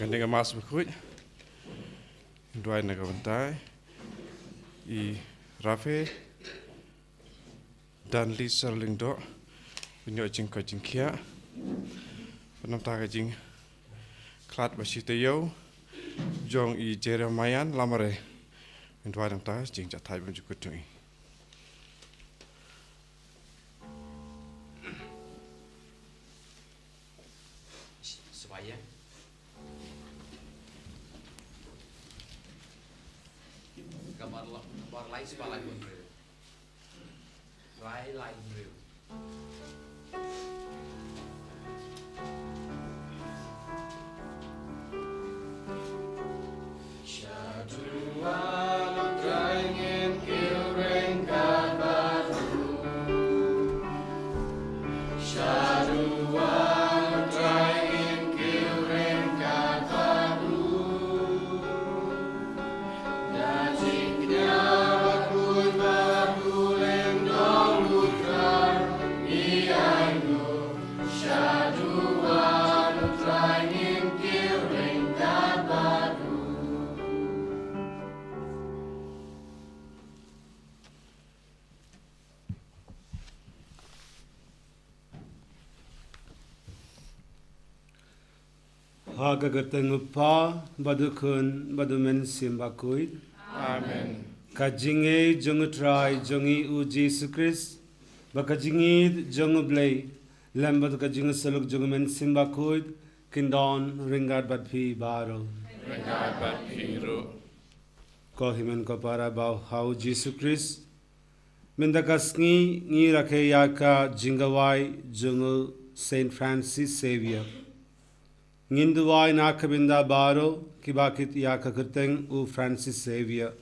Kandang emas berkuit, dua negara bentai, Rafe dan Lisa Lingdo, punya jing kau jing kia, penampak jing klat bersihtiau, jong Jeremiah lamare, dua penampak jing jatai pun juga tu. Lấy số lại một rượu, lại rượu. Hagagatengpa badukun badumen simbakuit. Amen. Kajinge jongutrai jongi u Jesus Christ. Bakajingid jongublay. Lambad kajing saluk jongumen simbakuit. Kindon ringat badpi baro. Ringat badpi ro. Kohimen kopara bau hau Jesus Christ. Mendakasngi ngi rakhe yaka jingawai jongu Saint Francis Xavier. Nginduwai nakabinda baro kibakit yakakirteng u Francis Xavier.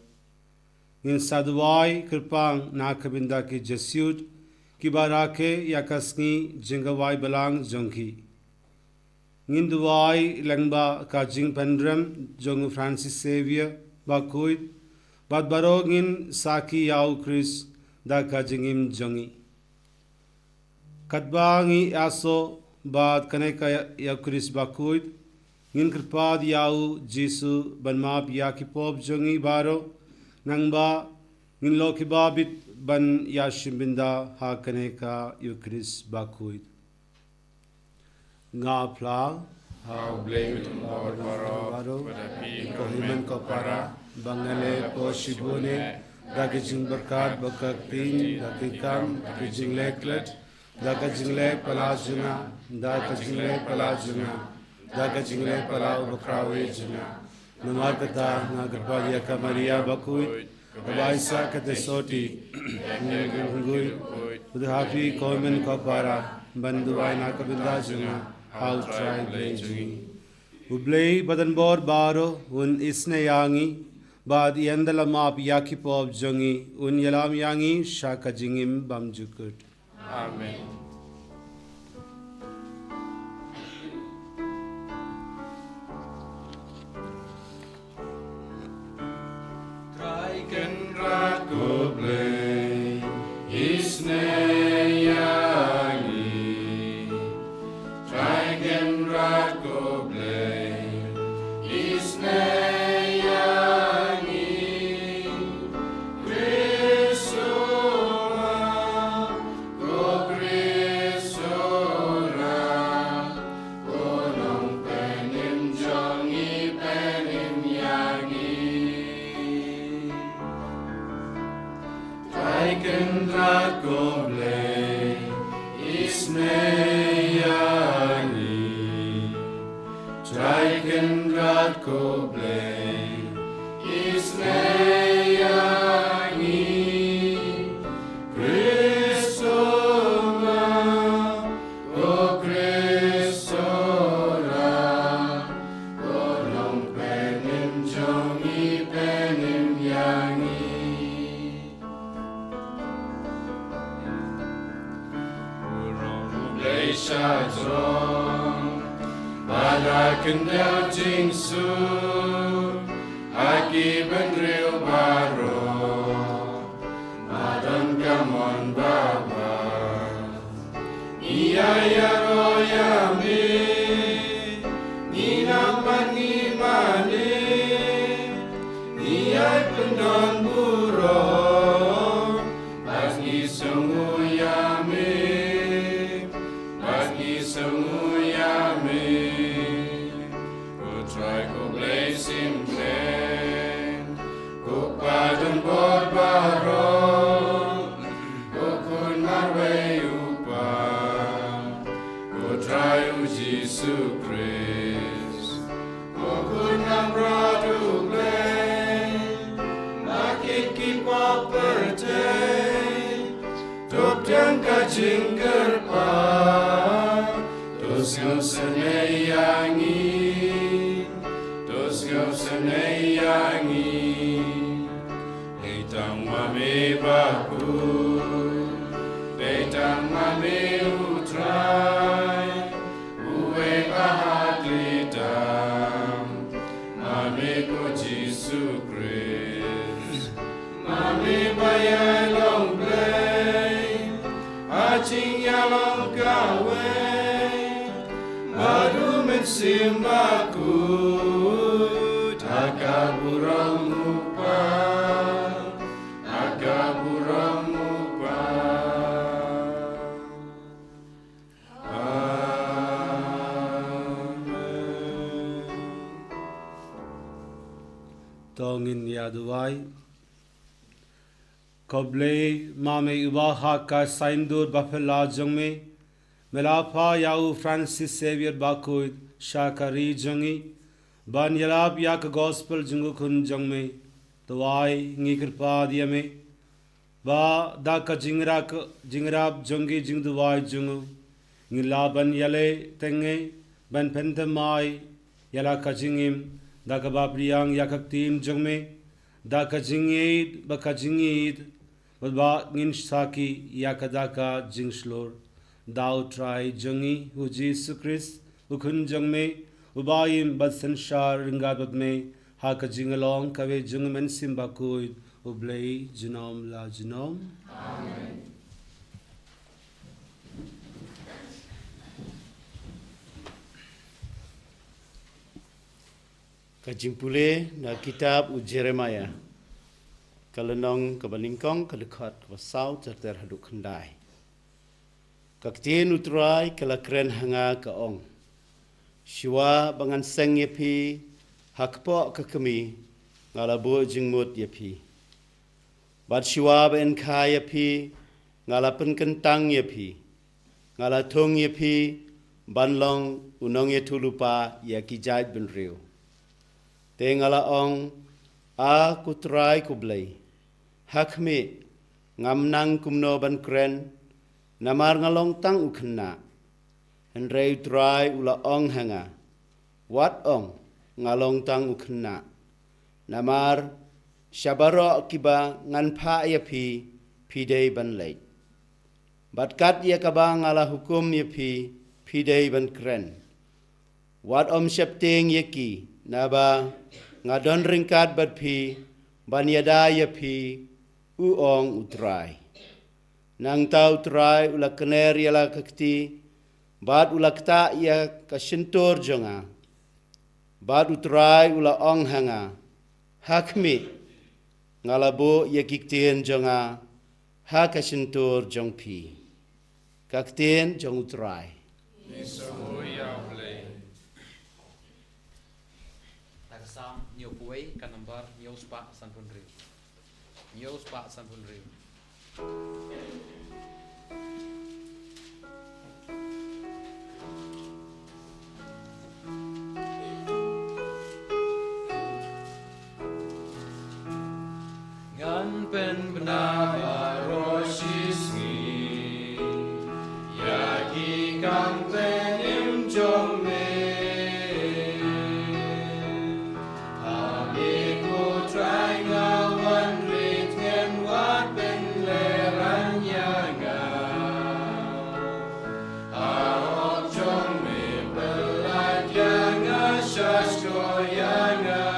Ngin saduwai kirpang nakabinda ki Jesuit kibarake yakasngi jingawai balang jongki. Nginduwai lengba ka jing pendrem jongu Francis Xavier bakuit bad baro ngin saki yau Chris da ka jingim jongi. Kadbangi aso Bad kaneka ya Chris bakuit ngin kirpad yau Jesu banmap yakipop jongi baro nangba ngin lokibabit ban yashimbinda ha kaneka yu Chris bakuit ngapla How blame Lord baro kohiman ko para bangale po shibune dagijing berkat bakaktin dakikam dakijing leklet Daga jingle palajuna, daga jingle palajuna, daga jingle palau bakrawe juna. Namar kata nagarpalia ka Maria bakuit, kabaisa kate soti, ngungui, udhafi koimen kopara, banduai nakabinda juna, how try blay jungi. Ublay badanbor baro, un isne yangi, bad yandala map yakipop jungi, un yalam yangi, shaka jingim bamjukut. Amen. Traiken raku blay isne yangi. Traiken raku blay isne Kendel jingsu, aki benril baro, madan kamon baba, iya ya royami, ni namani Jesu Christ. O kunang radu blay, makit kipa pertay, top jangka jingger pa, tos ngau senayangi, tos ngau senayangi, hitang mame baku, hitang mame utrai, uwe bahat lidam, mame ko Jesu Christ, mame bayai long blay, acing yalong kawe, baru mensimbaku, akaburang mupa, akaburang mupa. Amen. Tongin yaduai, koble mame ubaha ka saindur bafela jongme, melapa yau Francis Xavier Bakuit Shakari jongi, ban yalap yak gospel jungu kun jongme, tuai ngikirpa diame, ba daka jingrab jongi jing tuai jungu, ngilaban yale tenge, ban pentamai yala kajingim, daka bapriang yakak tim jongme, daka jingid baka jingid, ba ngin saki yakadaka jingslor. Dao trai jongi hu Jesu Christ ukun jong me ubayim bad sanshar ringat me ha ka jingalong kawe jong men simbakuid ublei jinom la jinom. Amen. Kajimpule na kitab u Jeremiah kalenong kabalingkong kalekat wasau terter haduk kendai. Kaktiin utrai kalakren hanga kaong. Shiwa bangan seng yepi hakpo kakami ngalabu jingmut yepi. Bad shiwa ben ka yepi ngalapen kentang yepi. Ngalatung yepi banlong unong yetulupa yakijait ben riu. Te ngalaong a kutrai kublay. Hakmi ngamnang kumno ban kren. Namar ngalong tang ukna, henrei trai ula ong hanga, wat ong ngalong tang ukna. Namar syabaro kiba ngan pa yapi pidei ban leit. Batkat ya kaba ngala hukum yapi pidei ban kren. Wat om syapting yaki naba ngadon ringkat bat pi ban yada yapi uong utrai. Nang tau trai ula kener yala kakti, bad ula kta ya kasintor jonga, bad utrai ula ong hanga, hakmi ngalabo ya kiktien jonga, ha kasintor jong pi, kaktien jong utrai. Taksam nyopuai kanambar nyospa sanpunriu, nyospa sanpunriu. Ngan pen benava roshisni, yaki kang penim jong me. Amiku try ngawan rit ngen wat ben leran yaga. Arok jong me belaj yanga shasko yanga.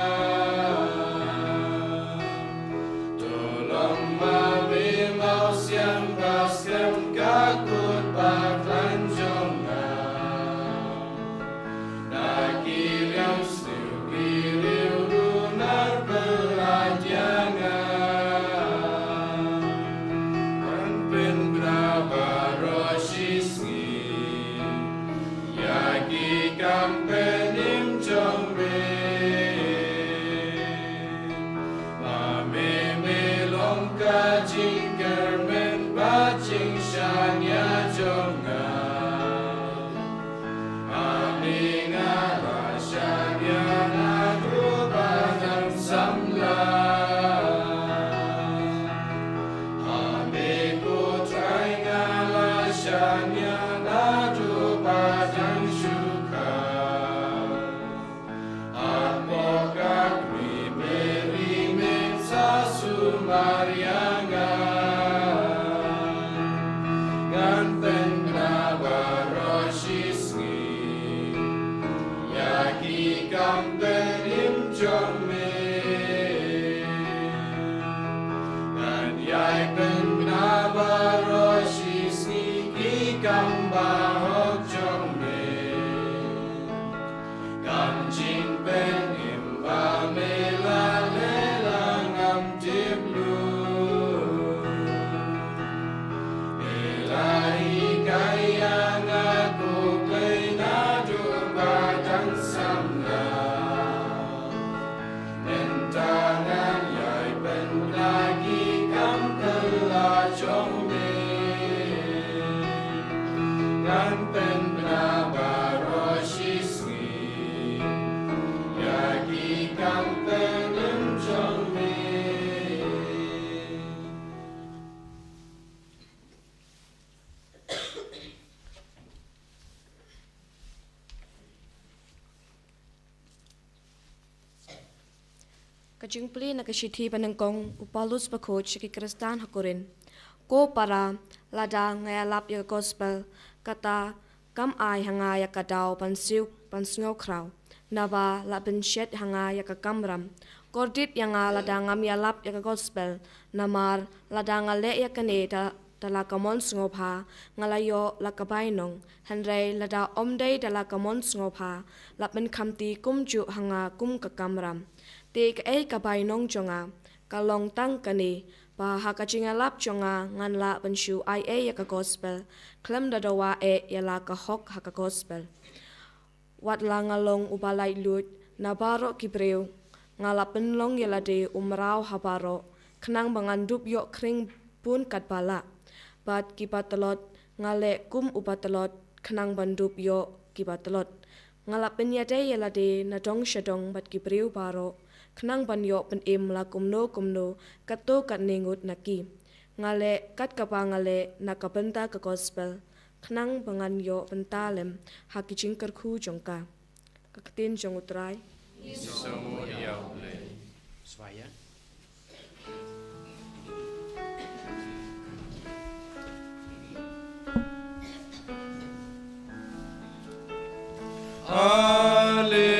Amen. cam ba hok trong mê cam chinh bên im ba mê la lê la ngam tiếp luôn mê la hi kai ya nga cô cây na du ba tăng sam la nên ta ngang dài bên la gi cam cơ la trong Kan pen bernama Roshisni Yagi kan pen emchong me Kajing pli na kashiti panengkong upalus pakot shiki Kristan hakurin. Ko para lada ngayalap ya gospel kata kam ai hanga ya kadau pansiu pansngau kraw. Naba la penshet hanga ya kamram. Kordit yang lada ngam yalap ya gospel. Namar lada ngale ya kaneta dala kamon sngopa ngalayo la kabainong. Henry lada omday dala kamon sngopa lapen kamti kumju hanga kum kamram. Tik ay kabainong jonga kalong tang kani pa hakachingalap jonga ngan la penshu ai ya ka gospel klem dadawa ya la ka hok haka gospel wat la ngalong ubalai lut nabaro kibreu ngala penlong ya la de umrau habaro kenang bangandup yok kring pun kat bala bat kipatalot ngale kum upatalot kenang bandup yok kipatalot ngala penyade ya la de nadong shadong bat kibreu baro Kenang banyo pen im la kumno kato kat ningut naki. Ngale kat kapa ngale nakabenta ke gospel. Kenang banganyo pentalem haki jingkar ku jongka. Kakatin jong utrai. Semua ia boleh Swaya.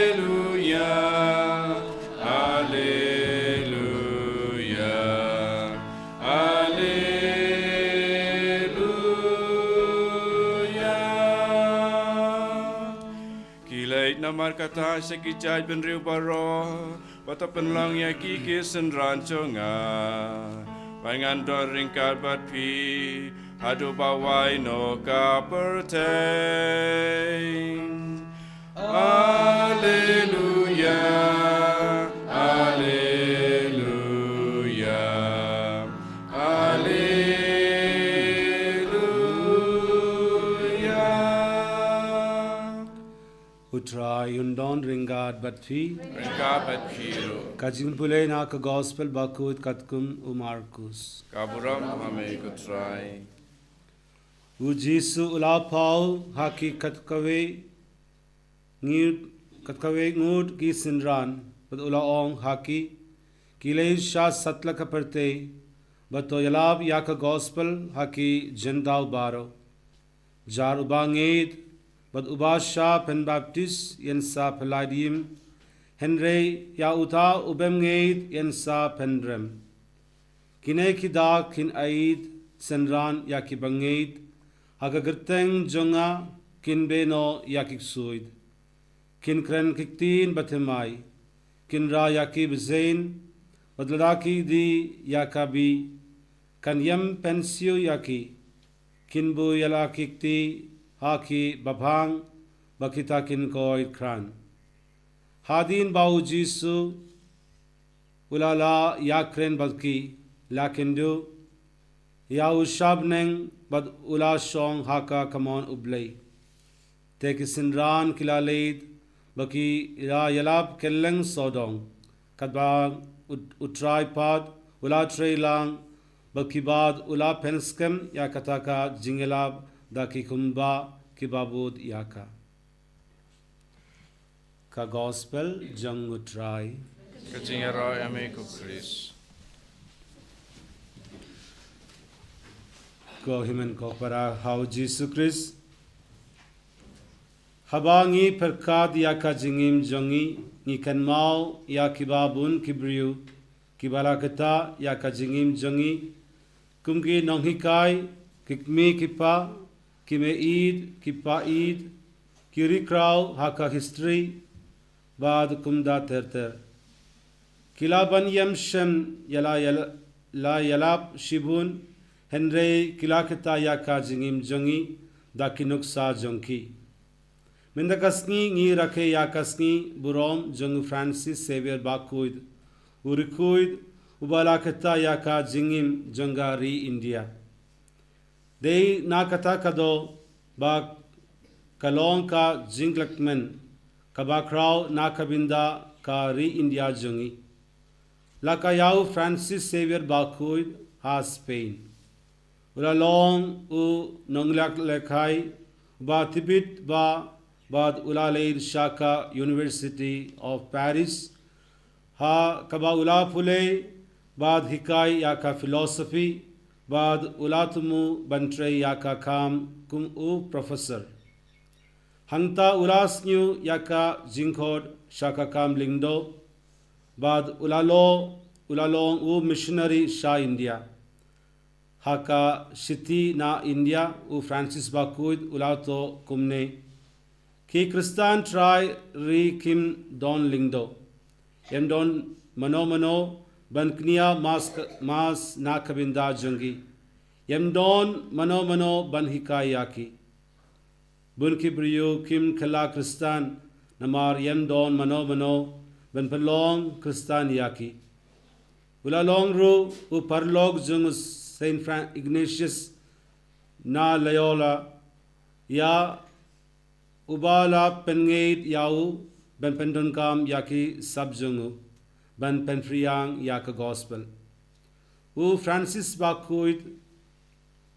Hallelujah, hallelujah. Kilait namar kata sekijai penriu baro, bata penlang ya kiki senran conga. Pangan doring karbat pi, hadu bawai no kapertain. Hallelujah, hallelujah, hallelujah. Utrai undon ringat batfi Ringkapat piro, kajing pulay na ka gospel bakut katkum umarkus. kaburam hame kutrai. Ujisu ulapau haki katkawe ngud ki sinran bad ulaong haki kilay sha satla kaperte bato yalab yaka gospel haki jendau baro jar ubangid bad ubasha pen baptist yensa peladium henry ya uta ubemngid yensa pendrem kine kida kin aid senran yaki bangid hagagerteng jonga kin beno yakik suid kin kren kiktin batemai kin ra yaki bezain badlaki di yakabi kan yam pensio yaki kin bu yalaki ti haki babhang bakita kin koi kran hadin bau jisu ulala yakren balki lakindu Yau shabneng bad ula shong haka kamon ublay. Tekisinran kilalaid baki ira yalab kelleng sodong. Kadbang utray pad ula tray lang baki bad ula penskem ya kataka jingelab daki kumba kibabud yaka. Ka gospel jang utray. Kajingero ame ko Chris. Ko himen ko para hau Jesus Christ habangi perkad ya ka jingim jongi ni kan mau ya kibabun kibriu kibala kata ya ka jingim jongi kumgi nonghikai kikmi kipa kime id, kipa id, kiri krau haka history, bad kumda terter. Kilaban yam shem la yalap shibun, Henry kilakita yaka jingim jongi, dakinuk sa jonki. Mendakasni ngi rake yakasni burom jong Francis Xavier Bakuid, urikuid ubalakita yaka jingim jongari India. Dei nakata kado ba kalong ka jinglakmen kabakrao nakabinda ka ri India jongi. Lakayau Francis Xavier Bakuid ha Spain. Ulalong u nonglak lekai ba Tibet ba bad Ulaleir Shaka University of Paris ha kaba ula pule bad hikai yaka philosophy bad ulatumu bantre yaka kam kum u professor hangta ulasnyu yaka jingkhod shaka kam lingdo bad ulalong u missionary sha India haka shiti na India u Francis Bakuid ulato kumne ki Kristan try ri kim don lingdo yem don mano banknia mas na kabinda jungi yem don mano ban hikayaki bun ki briyo kim khala Kristan namar yem don mano ban pelong Kristan yaki ulalong ru u parlog jung Saint Ignatius na Loyola ya ubala pengait yau ban pendonkam yaki sabjungu ban penfriang yaka gospel u Francis Bakuid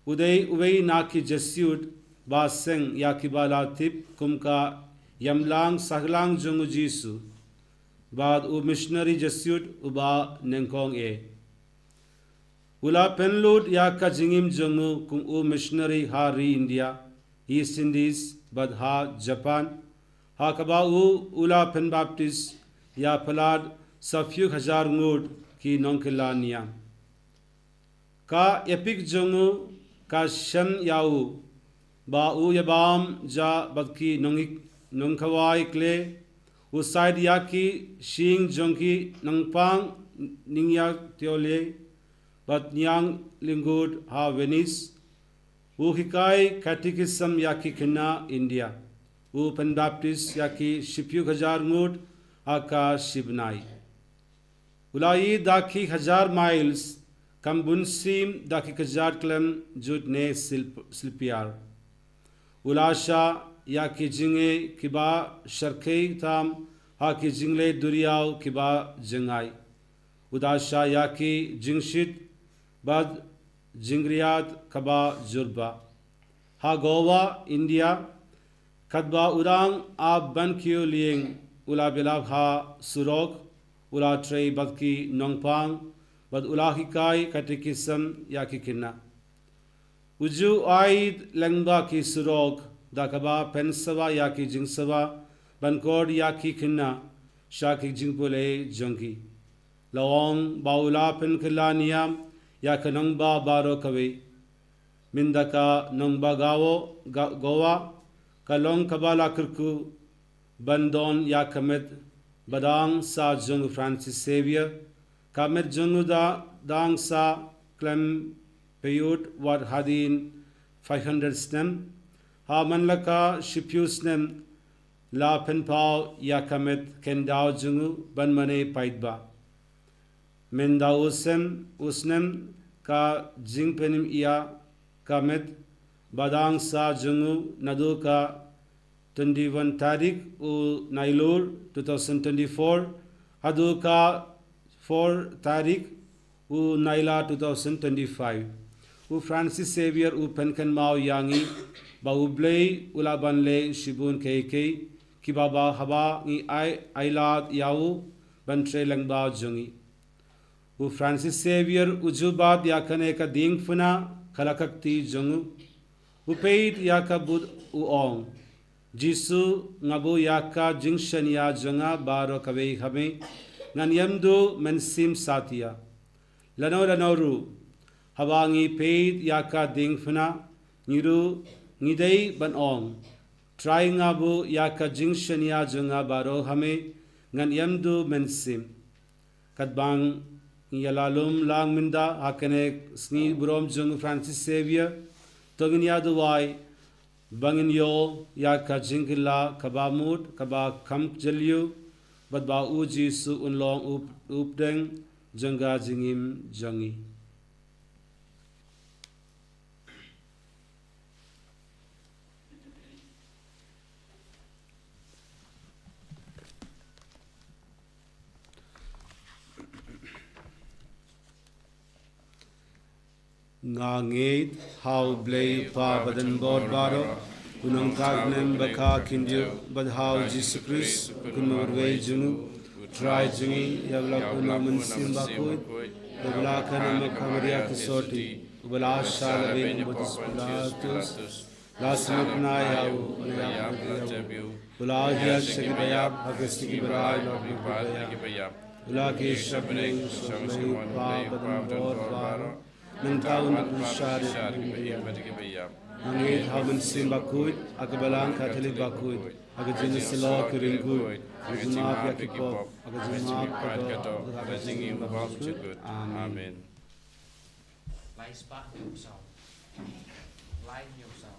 uwei naki Jesuit ba seng yaki bala tip kumka yamlang sahlang jungu jisu bad u missionary Jesuit uba nengkong ula penlud yaka jingim jungu kum u missionary ha ri India East Indies bad ha Japan ha kaba u ula pen Baptist ya palad safyu hazar ngud ki nonkila niyam ka epic jungu ka shem yau ba u yabam ja badki nongkhawai kle u side yaki shing jongki nangpang ningya teole but nyang lingud ha Venice u hikai catechism yaki kina India u pen Baptist yaki shipyu hazar ngud aka shibnai ulai daki 1000 miles kambunsim daki kazar klem jutne silpiar ulasha yaki jinge kiba sharkei tam haki jingle duriyaw kiba jingai udasha yaki jingshit bad jingriyat kaba jurba ha Goa India kadba urang ab ban kyu lieng ula bilab ha surok ula trei badki nongpang bad ula hikai catechism yaki kinna uju aid lengba ki surok dakaba pensava yaki jingsava bankod yaki kinna shaki jingpule jongi lawong baula pen kilaniam yakanangba baro kawe mindaka nongba gawo Goa kalong kabala kirku bandon yakamet badang sa jung Francis Xavier kamet junguda dang sa klem peyut wat hadin 500 stem ha manlaka shipyu stem la penpao yakamet kendao jungu banmane paidba menda usnem ka jingpenim iya kamet badang sa jungu nadu ka 21 tarik u nailur 2024 hadu ka 4 tarik u naila 2025 u Francis Xavier u penkan mau yangi ba ublei ulabanle shibun keke ki baba haba ngi ailad yau bantre langba jungi u Francis Xavier ujubat yakane ka dingfuna khalakakti jungu upeit yaka bud uong jisu ngabu yaka jingshan ya janga baro kawe hame ngan yamdu mensim satia lano ru hawangi peit yaka dingfuna niru ngidei ban ong try nga bu ya ka jingshania junga baro hame ngan yamdu mensim kadbang yalalum lang minda hakene sni brom jung Francis Xavier togin ya duwai bangin yo ya ka jingila kabamut kaba kam jalyu badba uji su unlong updeng janga jingim jangi ngangit how blay pa badan bod baro unang kagnem baka kindio bad how Jesus Christ kunmurwe junu try jungi yavla kunamun simbakut ubla kana makamriya kusoti ubla shalave budus platus lasmukna yau yabu ubla hiya shikibaya agastiki barai lokibaya ubla ke shabne shamay pa badan bod baro nangtaun pushari angit haman simbakut akabalang katolik bakut agajin silo kiringgut agajumap yakipop agajumap kato agajingim babakut amen. Lies back yourself. Lie yourself.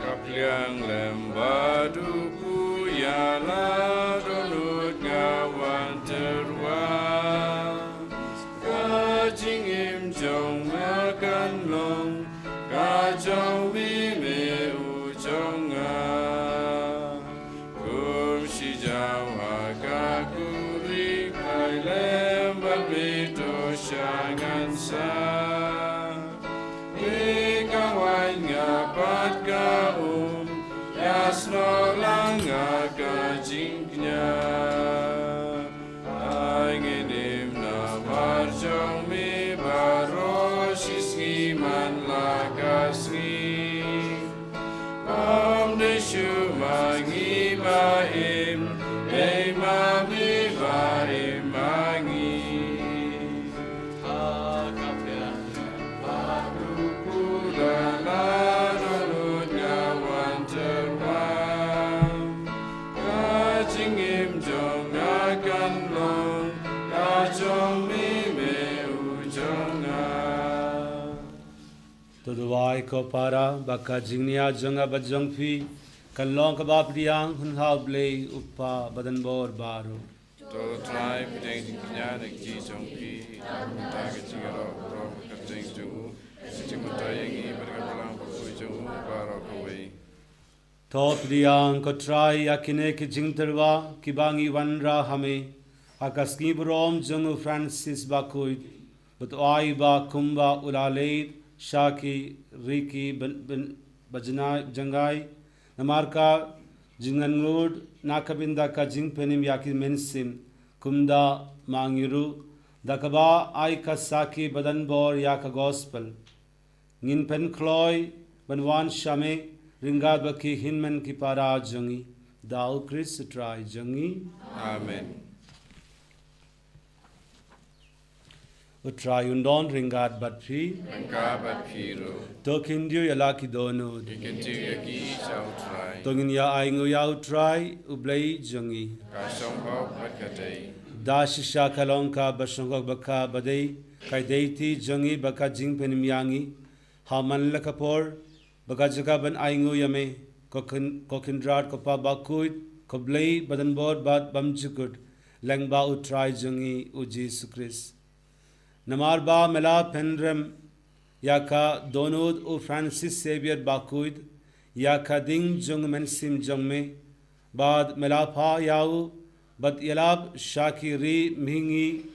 Kapliang lembadu kuyala donut ngawan terwa kajing im jong makan long kajong bime ujonga kum si jawa kakuri kai lembat mito syangan sa kawan ngapat kaum yasno langa kajingnya anginim na marjong mi barosis ngiman lakasni pam deshu mangi baim mami baim mangi Tuduai ko para baka jingnia janga bajang phi kalong kabab diang hun hau blay uppa badan bor baru to try pideng jingnya nek ji jong pi ta ke jingaro ro ka jing ju jingmuta yangi berkapalang pokoi jong baro koi top diang ko try yakine ke jingterwa kibangi wanra hame akaski brom jung Francis bakoi but ai ba kumba ulale Shaki, Riki, Bajana, Jangai, Namarka, Jinganrud, Nakabinda ka Jingpenim Yaki Mensim, Kumda, Mangiru, Dakaba, Aika Saki, Badanbor, Yaka Gospel, Ninpen Kloy, Banwan Shame, Ringad Baki, Hinman Kipara Jangi, Dao Chris Try Jangi. Amen. Utray undon ringad batri Angkabat piro tokindio yalaki dono ikentiu yaki chau try tongin ya aingu ya utray ublai jangi kasong hok bakatei dashisha kalonka basongok baka badai kai deiti jangi baka jingpenim yangi haman lakapor baka jaga ban aingu yame kokindrat kopa bakuit koblai badanbod bat bamjukut langba utray jangi uji sukris Namarba Mela Penrem Yaka Donod O Francis Xavier Bakuid Yaka Ding Jung Mensim Jungme Bad Melapa Yau Bad Yalab Shaki Ri Mingi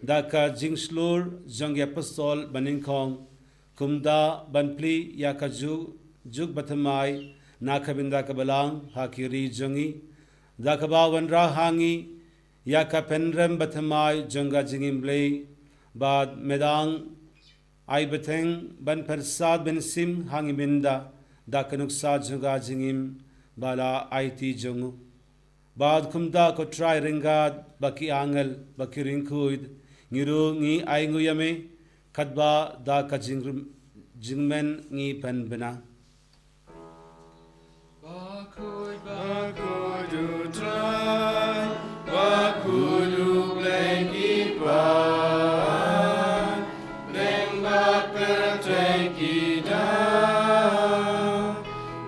Daka Jingslur Jung Apostol Baninkong Kumda Banpli Yaka Jug Batamai Nakabinda Kabalang Hakiri Jungi Dakaba Wanra Hangi Yaka Penrem Batamai Junga Jingimble Bad Medang Ai Beteng Ban Persad Ben Sim Hangiminda Dakanuksa Junga Jingim Bala IT Jungu bad kumda ko try ringad baki angel baki ringkuid ngiru ngi aingu yame kadba da ka jingmen ngi pen bena Bakudu try, bakudu blanky pan, blang bat perteki da,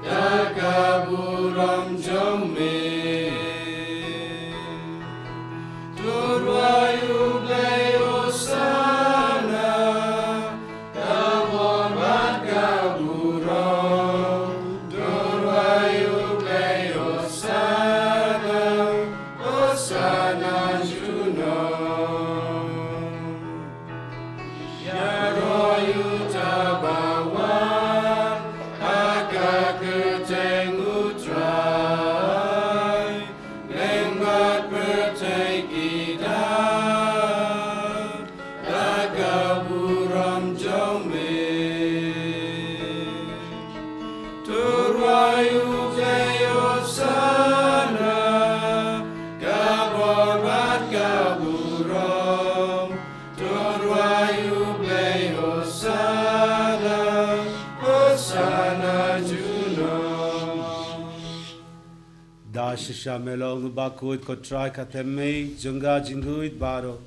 dagaburam jome. Turwayu blay osana, kabor bat gaburam. Turwayu blay osana, osana juno. Yaroyu tabawan, agaketeng utrai, lengbat perteki dan, dagaburam jome. Turwayu sana, kabor bat gaburam. Turwayu sana, osana juno. da shisha melong bakuid ko try kateme junga jinguid baro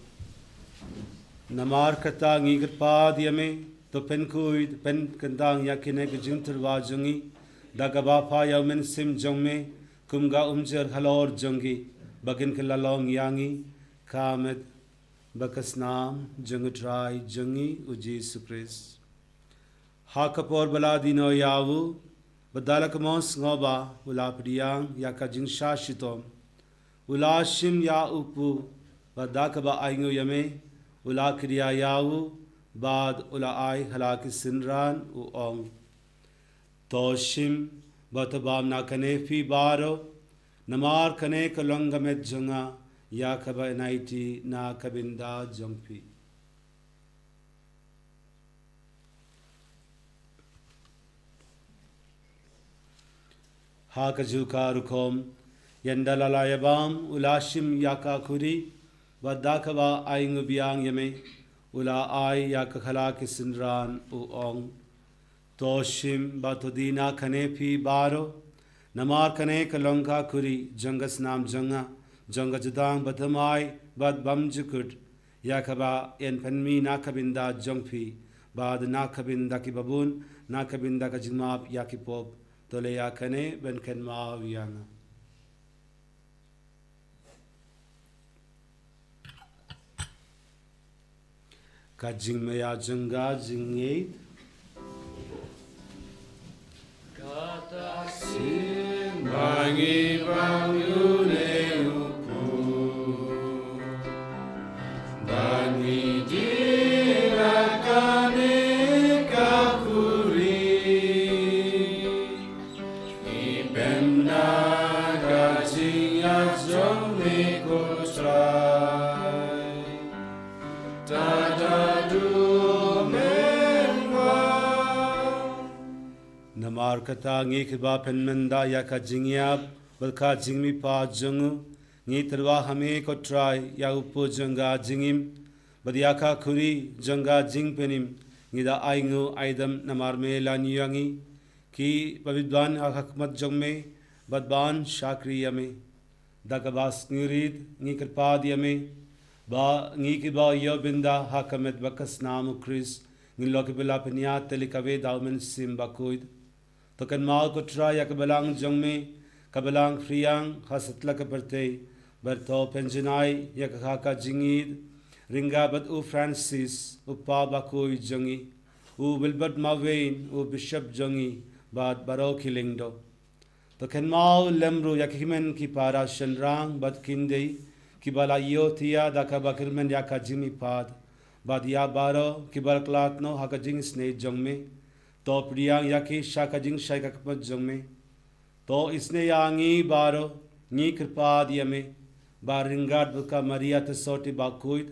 namar kata ngigir pad yame to penkuid pen kandang yakine gujintur wajungi daga bapa yamen sim jongme kumga umjer halor jongi bagin kelalong yangi kamet bakasnam jungutrai jungi uji supris hakapor baladino yawu badalak mons ngoba ula priyang yakajing shashitom ula shim ya upu badakaba aingu yame ula kriya yawu bad ula ai halaki sinran u ong toshim batabam na kane fi baro namar kane kalongamet junga yakaba naiti na kabinda jongpi hakajuka rukom yandalala yabam ulashim yakakuri badakaba aingu biang yame ula ai yakakhala kisinran u ong toshim batodina kane phi baro namar kane kalonga kuri jangas nam janga janga judang batamai bad bam jukut yakaba en panmi nakabinda jongphi bad nakabinda ki babun nakabinda ka jingmap yakipop tole yakane ben ken ma wiana ka jingme ya janga jingye Bangi bangyune upu, bangi dirakane kakuri, ipemna kajing ajome kotrai, tadadu menwa. namar kata ngi kiba penmenda ya ka jingyap balka jingmi pa jungu ngi terwa hame ko try ya upo janga jingim badia ka khuri janga jing penim ngi da aingu aidam namar me laniyangi ki pavidwan hakmat jongme badban shakri yame dagabas nirid ngi kirpa yame ba ngi kiba yo binda hakamet bakas namu kris ngi lokibela penya telikawe daumen simbakuid तो कन माल को ट्रा या कबलांग जंग में कबलांग फ्रियांग हसतला के परते बरतो पेंजनाई या कहा का जिंगीद रिंगा बद उ फ्रांसिस उ पा बाकोई जंगी उ बिलबट मावेन उ बिशप जंगी बाद बरो खिलिंगडो तो कन माल लेमरो या किमेन की पारा शनरांग बद किंदे की बला योथिया दा का बकरमन या का जिमी पाद बाद या बारो की बरकलात नो हा का जिंग स्ने जंग में तो प्रियांग याकी शाकाजिंग शायकपत जंग में तो इसने यांगी बारो नी कृपा दिया में बारिंगाट बुका मरिया तसोटी बाकुइद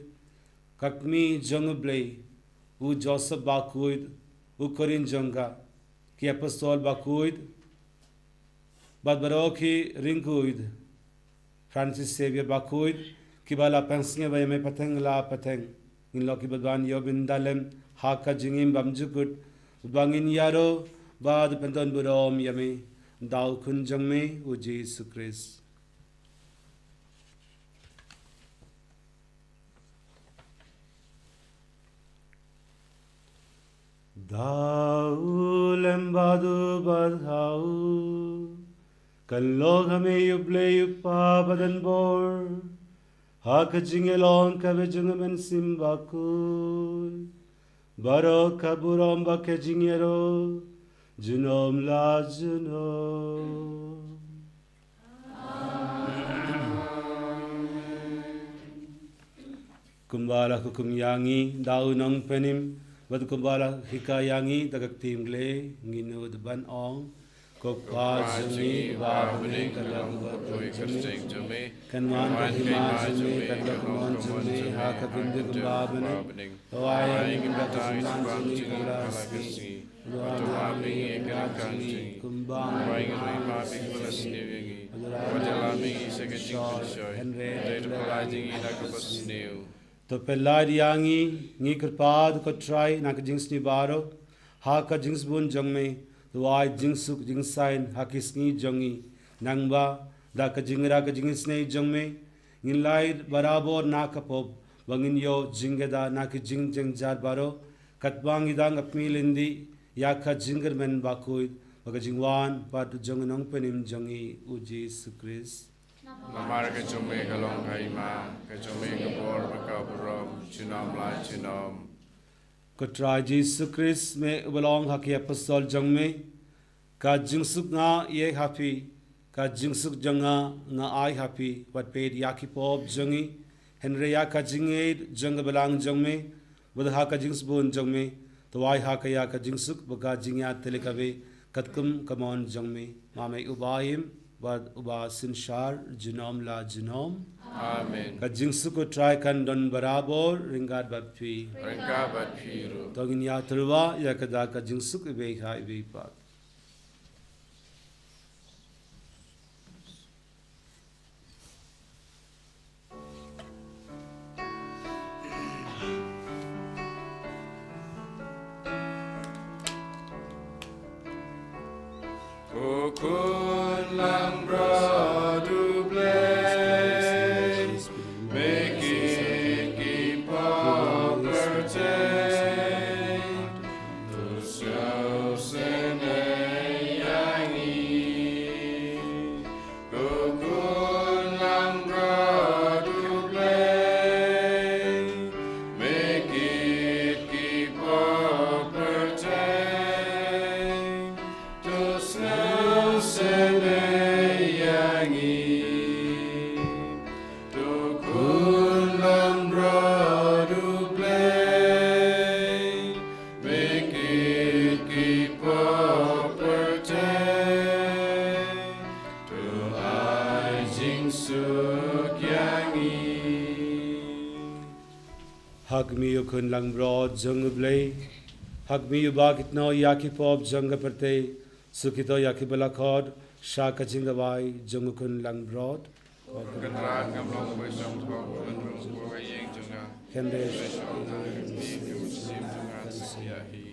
ककमी जंग ब्ले उ जोसेफ बाकुइद उ कोरिन जंगा की अपस्तोल बाकुइद बदबरोखी रिंकुइद Francis Xavier Bakuit kibala pangsnge ba yame pateng la pateng in lo kibadwan yobin dalem haka jingim bamjukut bangin yaro bad pendon burom yame dau kun jangme o Jesus Christ. Dau lembadu badhau kan log hame yuble yupa badan bor hak jingelon kabe jungmen simbakul baro kaburom bake jingero junom la junom. Kumbala kukum yangi dau nong penim bad kumbala hika yangi dagak timgle nginu ban ong Koppa jumi babne kalang Koi kersing jumi kanwan kahima jumi kadlakuman jumi haka bindu kumbabne Oayang imbatang jumi kalasni Wadalami ekakangji kumbang Rima bigbalas niwingi Wadalami sekajing kunshoy Data palajing inakapas niw To pelad yangi ngi kerpad ko try nak jings ni baro haka jings bun jangme Tuai jingsuk jingsain hakis ngi jongi nangba da ka jingra ka jingis nei jongme ngilai barabor na kapop bangin yo jingeda na ki jing jeng jar baro katbang idang apmilindi ya ka jinger men bakui baga jingwan pat jongnong penim jongi uji sukris Namar ka jumi kalong kaima Ka jumi kabor makaburom Chunam la chunam Kutrai Jesus Christ me belong haki apostol jong me ka jingsuk nga ye happy ka jingsuk janga nga ai happy wat paid yaki pop jongi henry ya ka jinge jong belang jong me bud ha ka jings bun jong me to wai ha ka ya ka jingsuk baka jingya telekabe katkum kamon jong me ma me ubaim bad uba sinshar jinom la jinom Amen ka jingsuk ko try kan don barabor ringat bappi Rengka bat piru Togin ya terwa ya kada ka jingsuk ibe ha ibe pat. Kukun lang bradu bless Make it keep up pertain To show sene yangi Kukun lang bradu bless Make it keep up pertain To snow sene yangi To kulang bradu play Make it keep up pertain To I jing suk yangi Hag mi yu kun lang broad jung blay. Hag mi yu bagit no yaki pop jung perte. Sukito yaki balakod. Shaka jingawai jung kun lang broad. Kenrat ngamlong besam tok benrung kuwa yeng junga Kende Besam nang di sim junga siyahi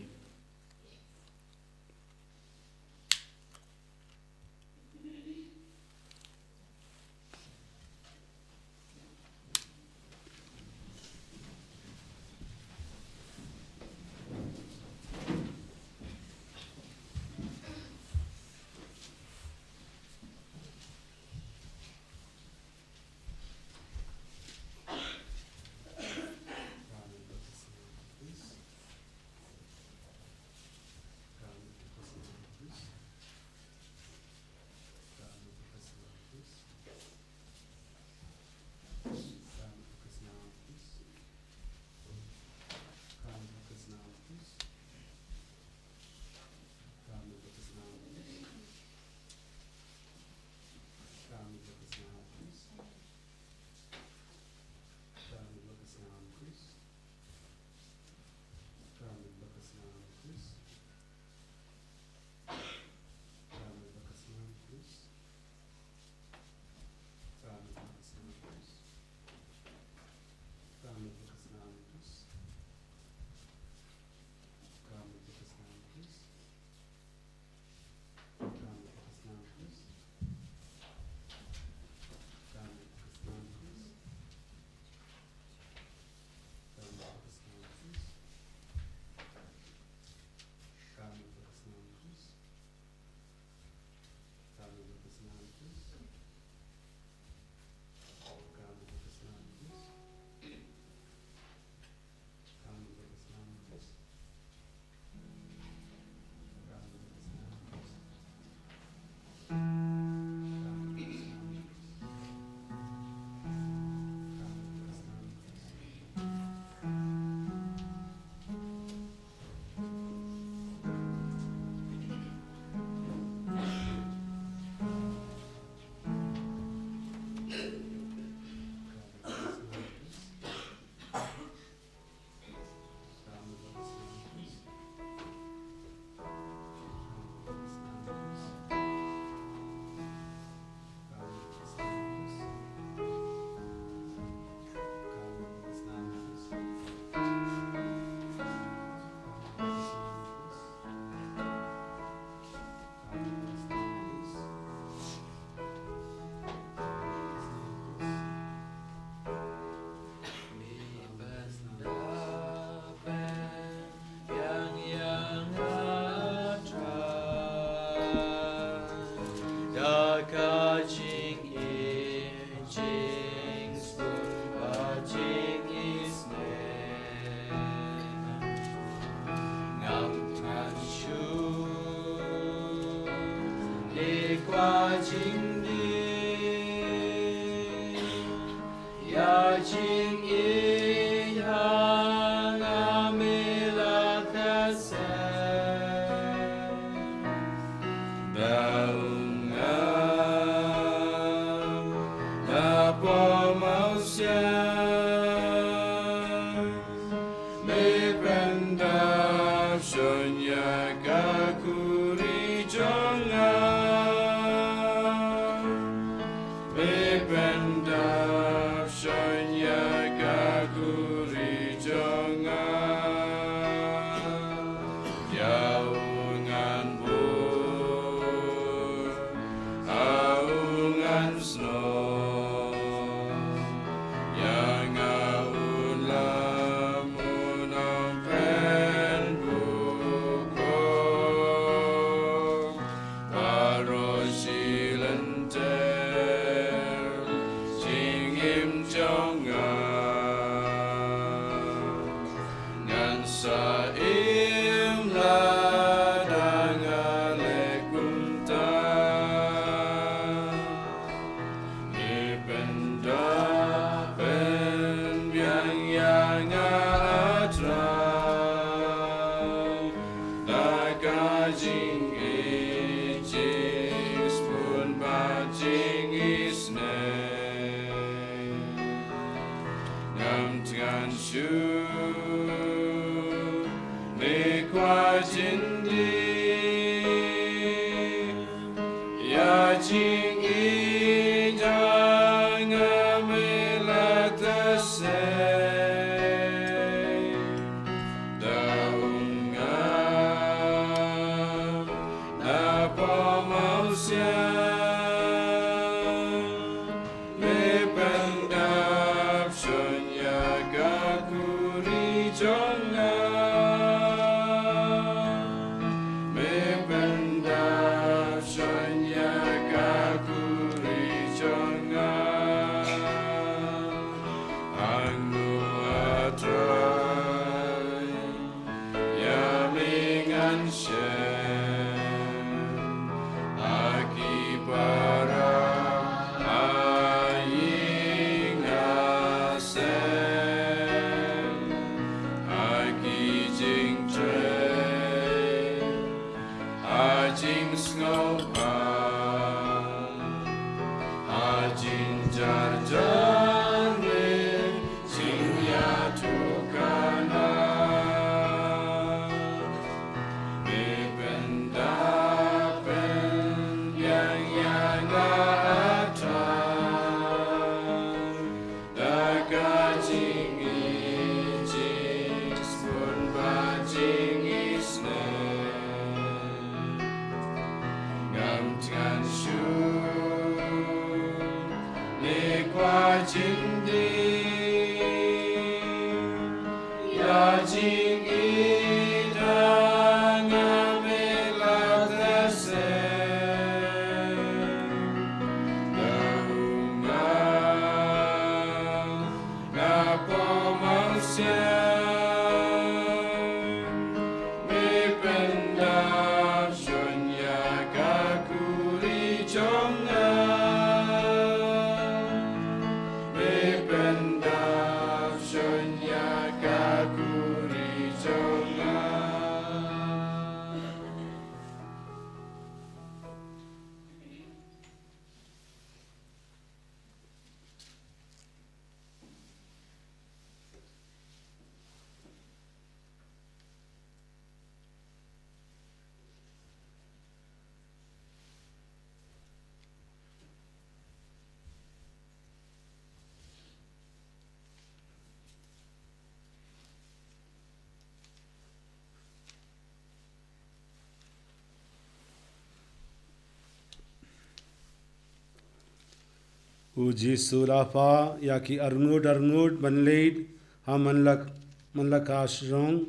Uji sulafa yaki arngud banleid ha manlak ashrong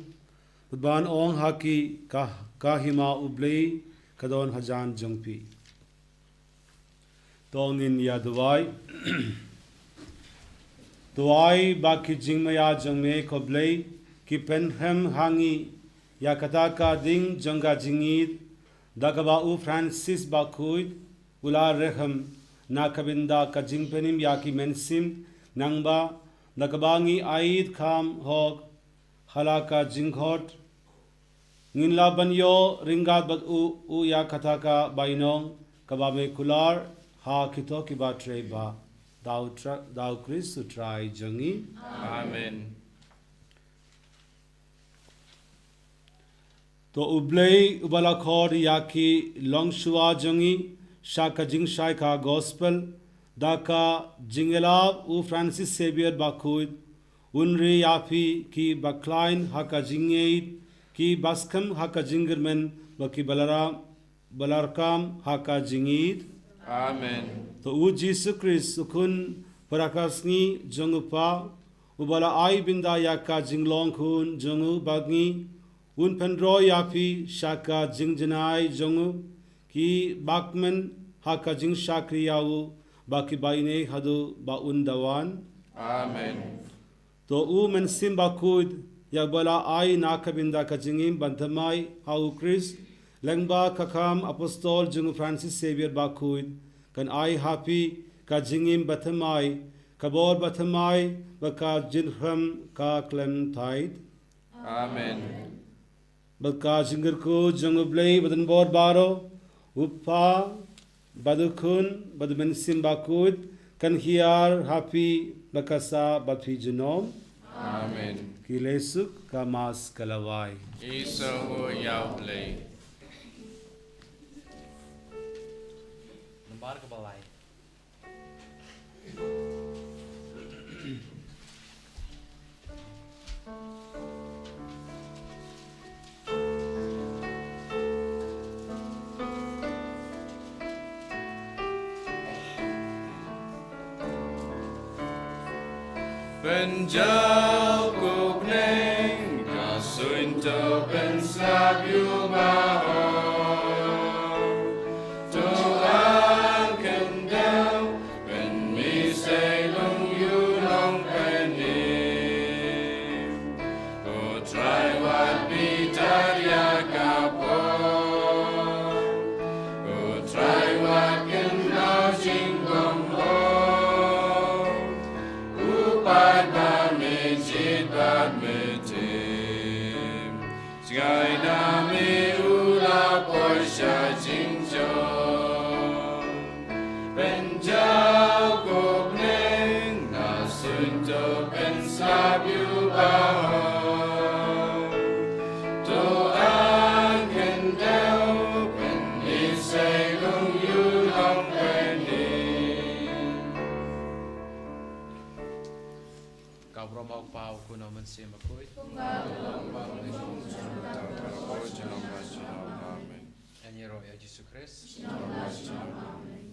ban ong haki kahima ublei kadon hajan jongpi tongin ya duai duai baki jingmaya jongme koblei ki penhem hangi ya kataka ding jonga jingit dagaba u Francis bakuid ula reham nakabinda kajing penim yaki mensim nangba nakabangi ait kham hok halaka jinghot nginla banyo ringat bat u ya kataka bainong kabame kular ha kito kibatre ba dau Christ try jangi. Amen. To ublei ubala khor yaki longshua jangi shaka jing shai ka gospel daka jingela u Francis Xavier bakuid unri yafi ki baklain haka jingeit ki baskam haka jingermen baki balarkam haka jingid. Amen. To u Jesus Christ ukun parakasni jangupa ubala ai binda yaka jinglong kun jangu bagni un pendro yafi shaka jingjanai jangu ki bakmen haka jing shakriyau baki baine hadu ba undawan. Amen. To u mensim bakud yagbala ai nakabinda ka jingim bantamai hau Chris lengba kakam apostol jungu Francis Xavier bakud kan ai happy ka jingim batamai kabor batamai baka jinham ka clemtide. Amen. Baka jingirku jungu blay badan bor baro uppa badukun badumensim bakud kan hiar happy bakasa batfi jinom. Amen. Kilesuk kamas kalawai. Isa ho yaw play. Nambar ka balay. Penjau kukneng kasuin to penslap yu maho Tuhan kendau pen mi say long yu long penim Ko try what be tarya kapon Ko try what can now jing bom ho Upat ba me jit bat me tim Sky na me ula porsha jing jo Ben jau kop neng na sun to ben slap yu bao To an ken deu ben isay lung yu long penim Kau bromau pau kuno mensim bakuid. Amen. En Yero ya Jesus Christ. Amen.